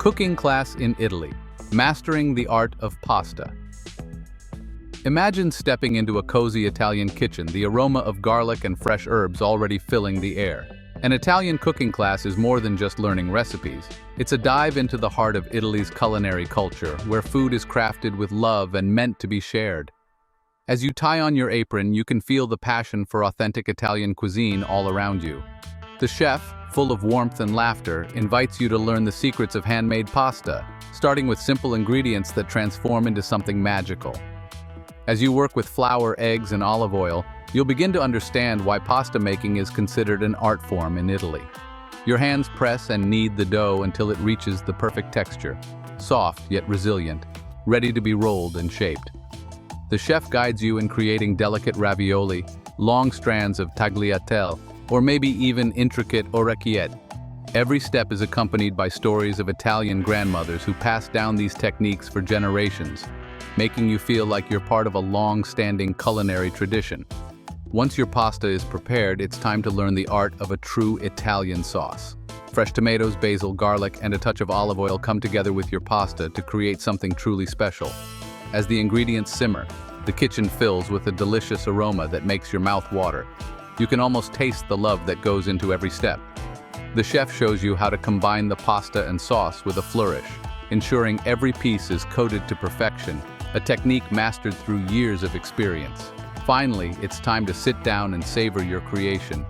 Cooking class in Italy, mastering the art of pasta. Imagine stepping into a cozy Italian kitchen, the aroma of garlic and fresh herbs already filling the air. An Italian cooking class is more than just learning recipes. It's a dive into the heart of Italy's culinary culture, where food is crafted with love and meant to be shared. As you tie on your apron, you can feel the passion for authentic Italian cuisine all around you. The chef, full of warmth and laughter, invites you to learn the secrets of handmade pasta, starting with simple ingredients that transform into something magical. As you work with flour, eggs, and olive oil, you'll begin to understand why pasta making is considered an art form in Italy. Your hands press and knead the dough until it reaches the perfect texture, soft yet resilient, ready to be rolled and shaped. The chef guides you in creating delicate ravioli, long strands of tagliatelle, or maybe even intricate orecchiette. Every step is accompanied by stories of Italian grandmothers who passed down these techniques for generations, making you feel like you're part of a long-standing culinary tradition. Once your pasta is prepared, it's time to learn the art of a true Italian sauce. Fresh tomatoes, basil, garlic, and a touch of olive oil come together with your pasta to create something truly special. As the ingredients simmer, the kitchen fills with a delicious aroma that makes your mouth water. You can almost taste the love that goes into every step. The chef shows you how to combine the pasta and sauce with a flourish, ensuring every piece is coated to perfection, a technique mastered through years of experience. Finally, it's time to sit down and savor your creation.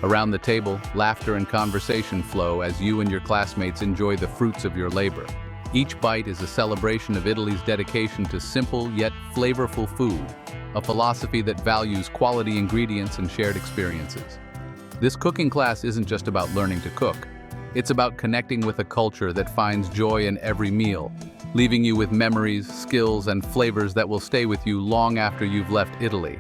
Around the table, laughter and conversation flow as you and your classmates enjoy the fruits of your labor. Each bite is a celebration of Italy's dedication to simple yet flavorful food, a philosophy that values quality ingredients and shared experiences. This cooking class isn't just about learning to cook. It's about connecting with a culture that finds joy in every meal, leaving you with memories, skills, and flavors that will stay with you long after you've left Italy.